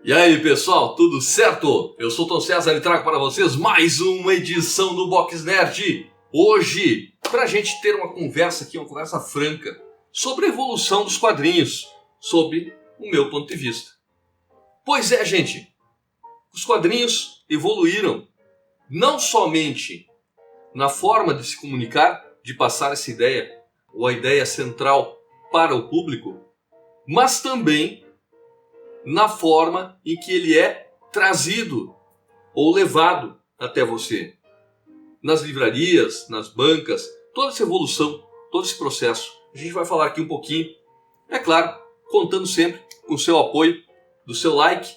E aí pessoal, tudo certo? Eu sou o Tom César e trago para vocês mais uma edição do Box Nerd. Hoje, para a gente ter uma conversa aqui, uma conversa franca, sobre a evolução dos quadrinhos, sob o meu ponto de vista. Pois é, gente, os quadrinhos evoluíram não somente na forma de se comunicar, de passar essa ideia, ou a ideia central para o público, mas também na forma em que ele é trazido ou levado até você. Nas livrarias, nas bancas, toda essa evolução, todo esse processo. A gente vai falar aqui um pouquinho, é claro, contando sempre com o seu apoio, do seu like.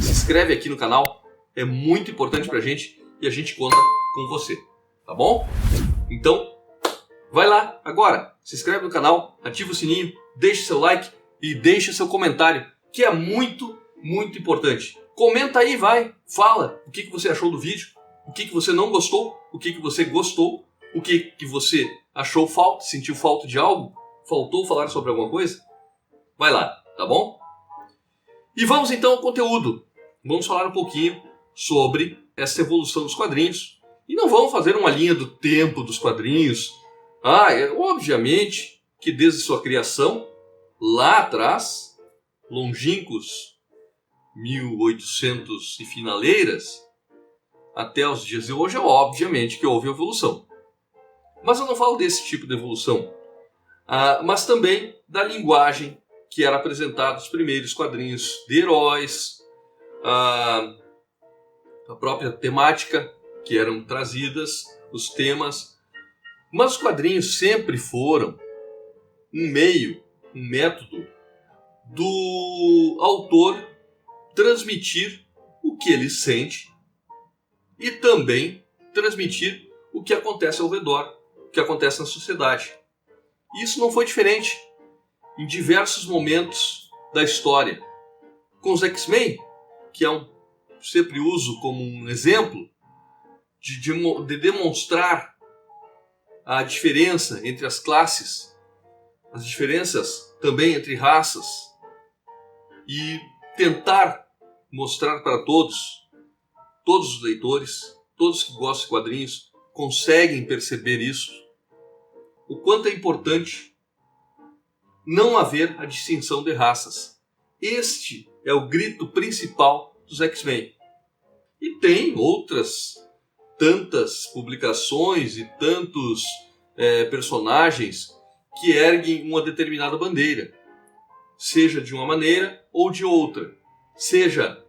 Se inscreve aqui no canal, é muito importante pra gente e a gente conta com você, tá bom? Então, vai lá agora, se inscreve no canal, ativa o sininho, deixe seu like e deixe seu comentário, que é muito importante. Comenta aí, vai, fala o que você achou do vídeo, o que você não gostou, o que você gostou, o que você achou falta, sentiu falta de algo, faltou falar sobre alguma coisa. Vai lá, tá bom? E vamos então ao conteúdo. Vamos falar um pouquinho sobre essa evolução dos quadrinhos. E não vamos fazer uma linha do tempo dos quadrinhos. Obviamente que desde sua criação, lá atrás, longínquos 1800 e finaleiras, até os dias de hoje, obviamente que houve evolução. Mas eu não falo desse tipo de evolução, mas também da linguagem que era apresentada nos primeiros quadrinhos de heróis, a própria temática que eram trazidas, os temas. Mas os quadrinhos sempre foram um meio, um método do autor transmitir o que ele sente e também transmitir o que acontece ao redor, o que acontece na sociedade. E isso não foi diferente em diversos momentos da história. Com os X-Men, que sempre uso como um exemplo de demonstrar a diferença entre as classes, as diferenças também entre raças, e tentar mostrar para todos os leitores, todos que gostam de quadrinhos, conseguem perceber isso, o quanto é importante não haver a distinção de raças. Este é o grito principal dos X-Men. E tem outras tantas publicações e tantos personagens que erguem uma determinada bandeira, seja de uma maneira ou de outra, seja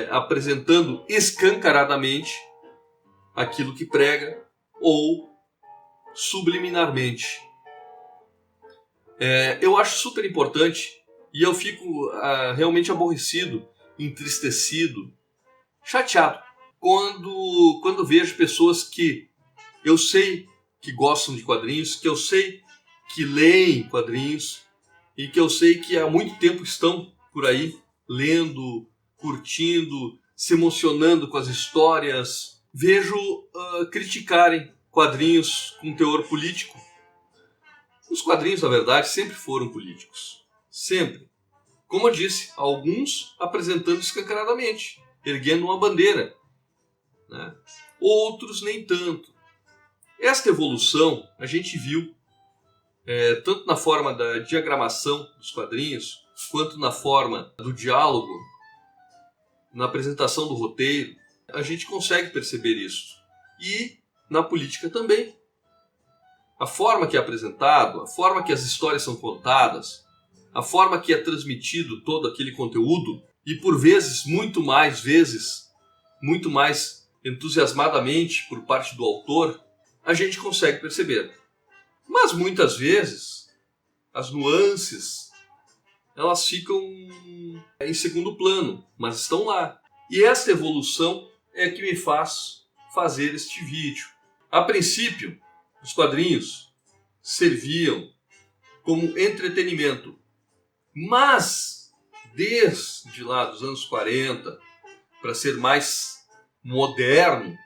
apresentando escancaradamente aquilo que prega ou subliminarmente. Eu acho super importante e eu fico realmente aborrecido, entristecido, chateado quando vejo pessoas que eu sei que gostam de quadrinhos, que eu sei que leem quadrinhos e que eu sei que há muito tempo estão por aí lendo, curtindo, se emocionando com as histórias. Vejo criticarem quadrinhos com teor político. Os quadrinhos, na verdade, sempre foram políticos. Sempre. Como eu disse, alguns apresentando escancaradamente, erguendo uma bandeira, né? Outros nem tanto. Esta evolução a gente viu tanto na forma da diagramação dos quadrinhos, quanto na forma do diálogo, na apresentação do roteiro. A gente consegue perceber isso. E na política também. A forma que é apresentado, a forma que as histórias são contadas, a forma que é transmitido todo aquele conteúdo, e por vezes, muito mais entusiasmadamente por parte do autor, a gente consegue perceber. Mas muitas vezes as nuances elas ficam em segundo plano, mas estão lá. E essa evolução é que me faz fazer este vídeo. A princípio, os quadrinhos serviam como entretenimento, mas desde lá dos anos 40, para ser mais moderno,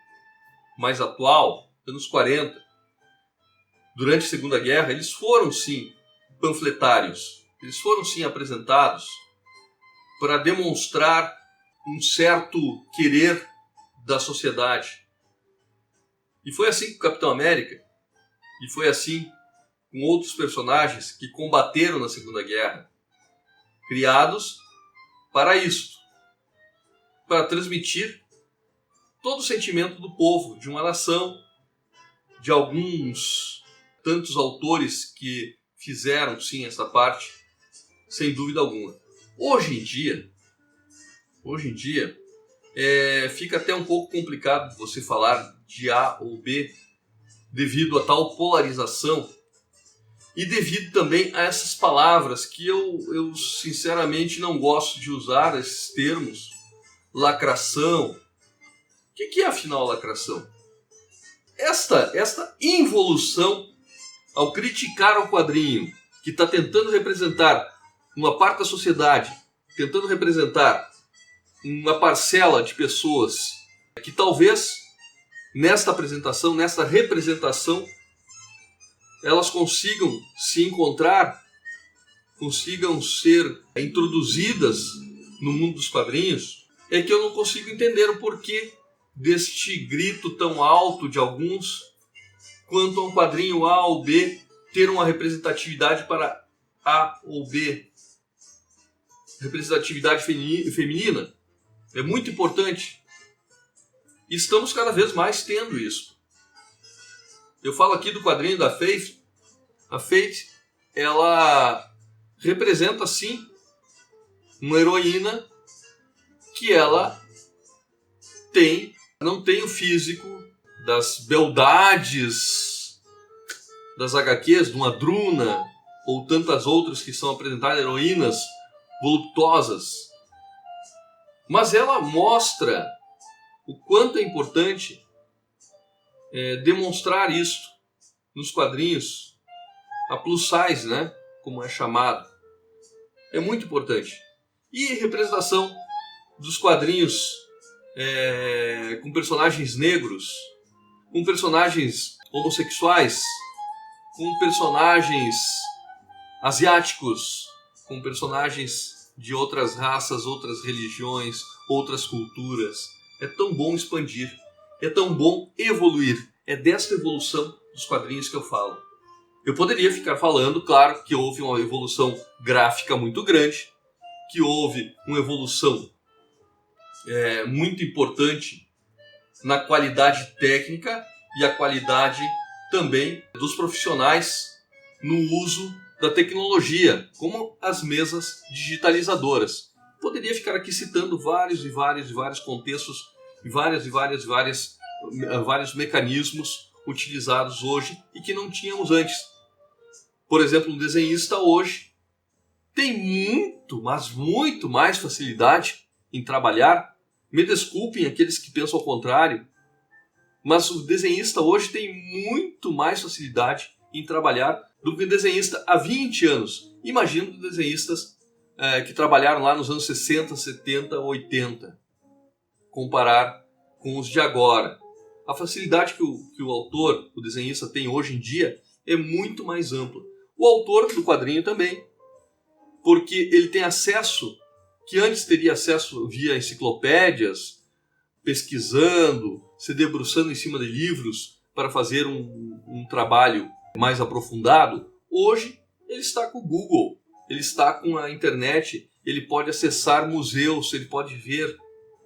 mais atual, anos 40, durante a Segunda Guerra, eles foram sim panfletários, eles foram sim apresentados para demonstrar um certo querer da sociedade. E foi assim com o Capitão América, e foi assim com outros personagens que combateram na Segunda Guerra, criados para isto, para transmitir todo o sentimento do povo, de uma nação, de alguns tantos autores que fizeram, sim, essa parte, sem dúvida alguma. Hoje em dia, fica até um pouco complicado você falar de A ou B devido a tal polarização e devido também a essas palavras que eu sinceramente não gosto de usar, esses termos, lacração. O que é afinal lacração? Esta involução ao criticar o quadrinho que está tentando representar uma parte da sociedade, tentando representar uma parcela de pessoas que talvez nesta representação, elas consigam se encontrar, consigam ser introduzidas no mundo dos quadrinhos, é que eu não consigo entender o porquê deste grito tão alto de alguns quanto a um quadrinho A ou B ter uma representatividade para A ou B. Representatividade feminina é muito importante. E estamos cada vez mais tendo isso. Eu falo aqui do quadrinho da Faith. A Faith, ela representa, sim, uma heroína que ela não tem o físico das beldades das HQs, de uma Druna ou tantas outras que são apresentadas, heroínas voluptuosas. Mas ela mostra o quanto é importante demonstrar isso nos quadrinhos, a plus size, né, como é chamado. É muito importante. E representação dos quadrinhos com personagens negros, com personagens homossexuais, com personagens asiáticos, com personagens de outras raças, outras religiões, outras culturas. É tão bom expandir, é tão bom evoluir. É desta evolução dos quadrinhos que eu falo. Eu poderia ficar falando, claro, que houve uma evolução gráfica muito grande, que houve uma evolução muito importante na qualidade técnica e a qualidade também dos profissionais no uso da tecnologia, como as mesas digitalizadoras. Poderia ficar aqui citando vários contextos e vários mecanismos utilizados hoje e que não tínhamos antes. Por exemplo, um desenhista hoje tem muito, mas muito mais facilidade em trabalhar. Me desculpem aqueles que pensam ao contrário, mas o desenhista hoje tem muito mais facilidade em trabalhar do que o desenhista há 20 anos. Imagino desenhistas que trabalharam lá nos anos 60, 70, 80. Comparar com os de agora. A facilidade que o autor, o desenhista tem hoje em dia é muito mais ampla. O autor do quadrinho também, porque ele tem acesso, que antes teria acesso via enciclopédias, pesquisando, se debruçando em cima de livros para fazer um trabalho mais aprofundado. Hoje ele está com o Google, ele está com a internet, ele pode acessar museus, ele pode ver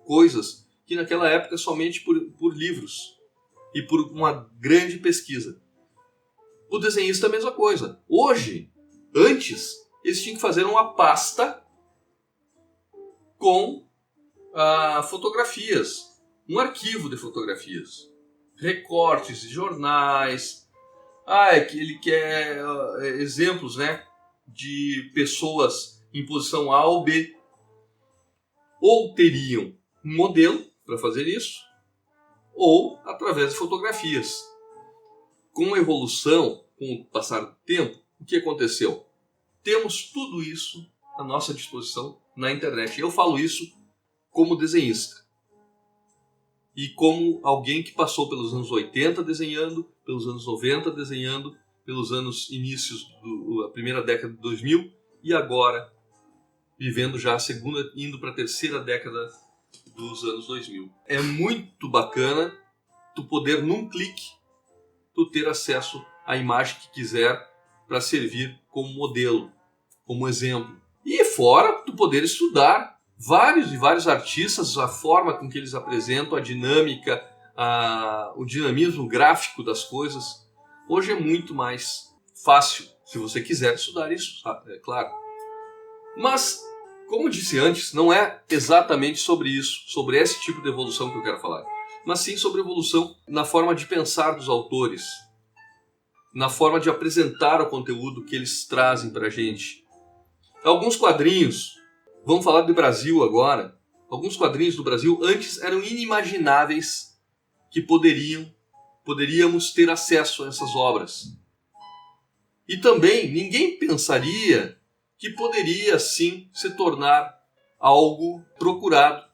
coisas que naquela época somente por livros e por uma grande pesquisa. O desenhista é a mesma coisa. Hoje, antes, eles tinham que fazer uma pasta com fotografias, um arquivo de fotografias, recortes de jornais. Ele quer exemplos, né, de pessoas em posição A ou B. Ou teriam um modelo para fazer isso, ou através de fotografias. Com a evolução, com o passar do tempo, o que aconteceu? Temos tudo isso à nossa disposição na internet. Eu falo isso como desenhista. E como alguém que passou pelos anos 80 desenhando, pelos anos 90 desenhando, pelos anos inícios da primeira década de 2000 e agora vivendo já a segunda, indo para a terceira década dos anos 2000. É muito bacana tu poder, num clique, tu ter acesso à imagem que quiser para servir como modelo, como exemplo. E fora tu poder estudar vários artistas, a forma com que eles apresentam, a dinâmica, o dinamismo gráfico das coisas. Hoje é muito mais fácil, se você quiser estudar isso, é claro. Mas, como disse antes, não é exatamente sobre isso, sobre esse tipo de evolução que eu quero falar, mas sim sobre evolução na forma de pensar dos autores, na forma de apresentar o conteúdo que eles trazem para a gente. Alguns quadrinhos, vamos falar do Brasil agora, alguns quadrinhos do Brasil antes eram inimagináveis que poderíamos ter acesso a essas obras. E também ninguém pensaria que poderia sim se tornar algo procurado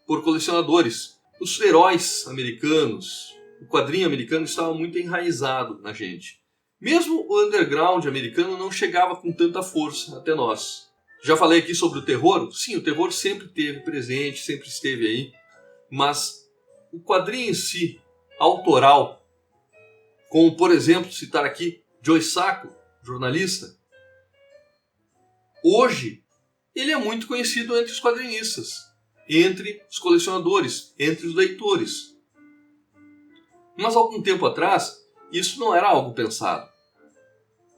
por colecionadores. Os heróis americanos, o quadrinho americano estava muito enraizado na gente. Mesmo o underground americano não chegava com tanta força até nós. Já falei aqui sobre o terror? Sim, o terror sempre esteve presente, sempre esteve aí. Mas o quadrinho em si, autoral, como por exemplo, citar aqui Joe Sacco, jornalista, hoje ele é muito conhecido entre os quadrinistas, entre os colecionadores, entre os leitores. Mas algum tempo atrás, isso não era algo pensado.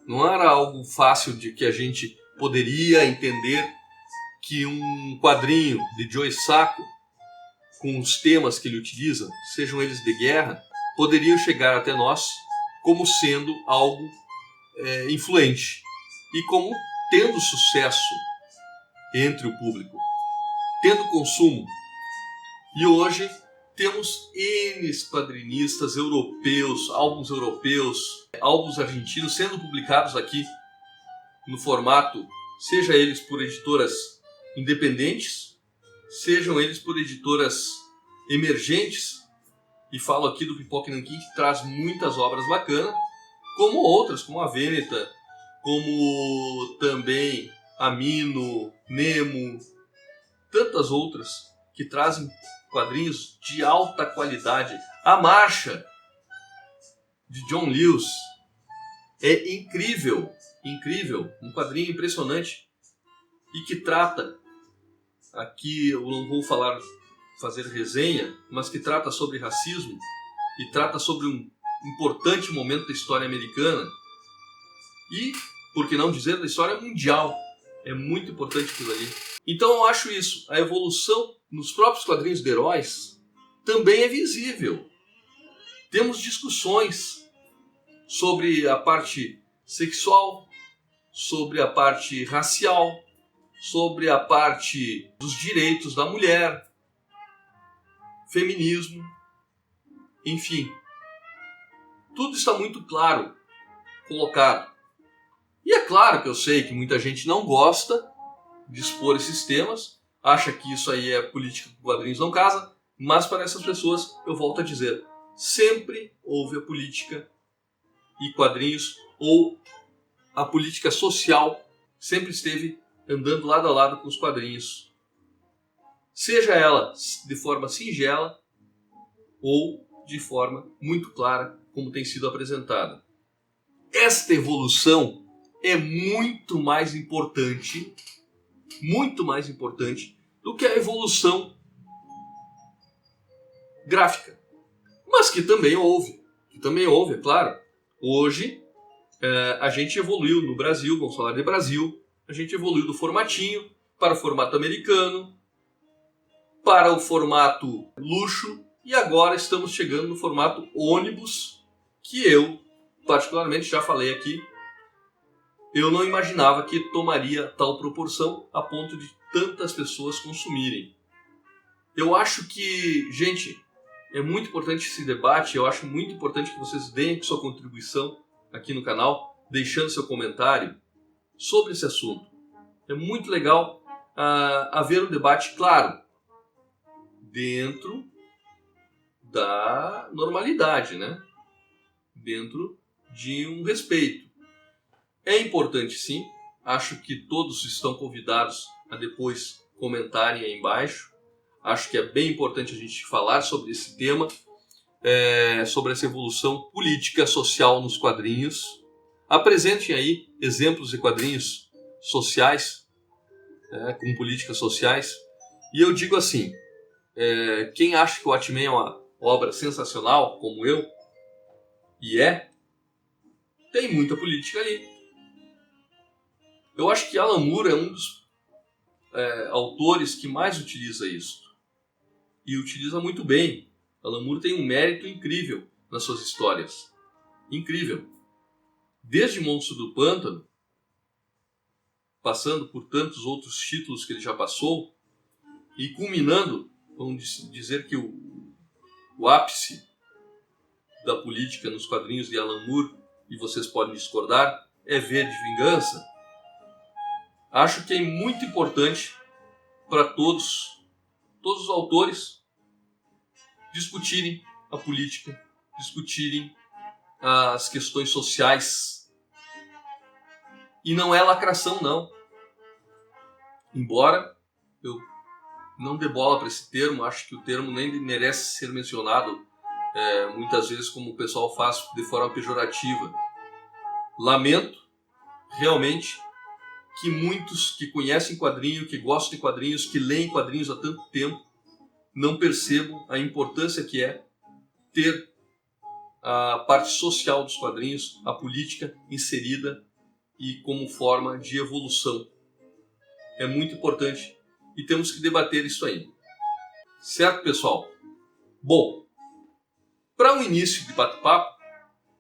Não era algo fácil de que a gente poderia entender que um quadrinho de Joe Sacco, com os temas que ele utiliza, sejam eles de guerra, poderiam chegar até nós como sendo algo influente e como tendo sucesso entre o público, tendo consumo. E hoje temos N quadrinistas europeus, álbuns argentinos sendo publicados aqui no formato, seja eles por editoras independentes, sejam eles por editoras emergentes, e falo aqui do Pipoca e Nanquim, que traz muitas obras bacanas, como outras, como a Vêneta, como também Amino, Nemo, tantas outras que trazem quadrinhos de alta qualidade. A Marcha, de John Lewis, é incrível, um quadrinho impressionante e que trata, aqui eu não vou fazer resenha, mas que trata sobre racismo e trata sobre um importante momento da história americana e, por que não dizer, da história mundial. É muito importante aquilo ali. Então eu acho isso, a evolução nos próprios quadrinhos de heróis também é visível. Temos discussões sobre a parte sexual, sobre a parte racial, sobre a parte dos direitos da mulher, feminismo, enfim. Tudo está muito claro, colocado. E é claro que eu sei que muita gente não gosta de expor esses temas, acha que isso aí é política que quadrinhos não casa, mas para essas pessoas, eu volto a dizer, sempre houve a política e quadrinhos, ou a política social, sempre esteve andando lado a lado com os quadrinhos. Seja ela de forma singela ou de forma muito clara, como tem sido apresentada. Esta evolução é muito mais importante do que a evolução gráfica. Mas que também houve, é claro. Hoje a gente evoluiu no Brasil, vamos falar de Brasil, a gente evoluiu do formatinho para o formato americano, para o formato luxo, e agora estamos chegando no formato ônibus, que eu, particularmente, já falei aqui, eu não imaginava que tomaria tal proporção a ponto de tantas pessoas consumirem. Eu acho que, gente, é muito importante esse debate, eu acho muito importante que vocês deem sua contribuição aqui no canal, deixando seu comentário sobre esse assunto. É muito legal haver um debate, claro, dentro da normalidade, né? Dentro de um respeito. É importante sim, acho que todos estão convidados a depois comentarem aí embaixo. Acho que é bem importante a gente falar sobre esse tema, sobre essa evolução política social nos quadrinhos. Apresentem aí exemplos de quadrinhos sociais, com políticas sociais. E eu digo assim, quem acha que o Watchmen é uma obra sensacional, como eu, e tem muita política ali. Eu acho que Alan Moore é um dos autores que mais utiliza isso. E utiliza muito bem. Alan Moore tem um mérito incrível nas suas histórias. Incrível. Desde Monstro do Pântano, passando por tantos outros títulos que ele já passou, e culminando, vamos dizer que o ápice da política nos quadrinhos de Alan Moore, e vocês podem discordar, é V de Vingança. Acho que é muito importante para todos os autores discutirem a política, discutirem as questões sociais. E não é lacração, não. Embora eu não dê bola para esse termo, acho que o termo nem merece ser mencionado muitas vezes como o pessoal faz de forma pejorativa. Lamento realmente que muitos que conhecem quadrinho, que gostam de quadrinhos, que leem quadrinhos há tanto tempo, não percebam a importância que é ter a parte social dos quadrinhos, a política inserida e como forma de evolução. É muito importante e temos que debater isso aí. Certo, pessoal? Bom, para um início de bate-papo,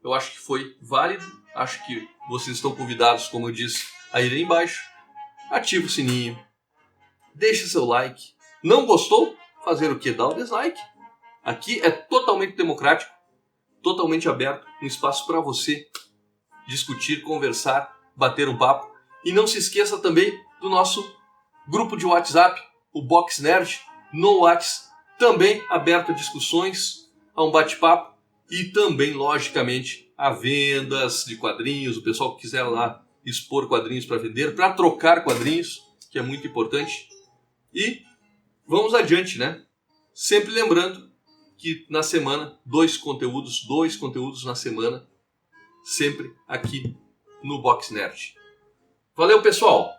eu acho que foi válido. Acho que vocês estão convidados, como eu disse, a ir aí embaixo. Ativa o sininho. Deixe seu like. Não gostou? Fazer o quê? Dá o dislike. Aqui é totalmente democrático, totalmente aberto, um espaço para você discutir, conversar, bater um papo. E não se esqueça também do nosso grupo de WhatsApp, o Box Nerd, no WhatsApp, também aberto a discussões, a um bate-papo e também, logicamente, a vendas de quadrinhos, o pessoal que quiser lá expor quadrinhos para vender, para trocar quadrinhos, que é muito importante. E vamos adiante, né? Sempre lembrando que na semana, dois conteúdos na semana, sempre aqui no Box Nerd. Valeu, pessoal!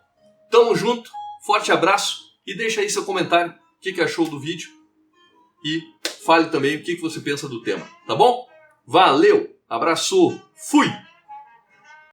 Tamo junto, forte abraço e deixa aí seu comentário, o que achou do vídeo e fale também o que você pensa do tema, tá bom? Valeu, abraço, fui!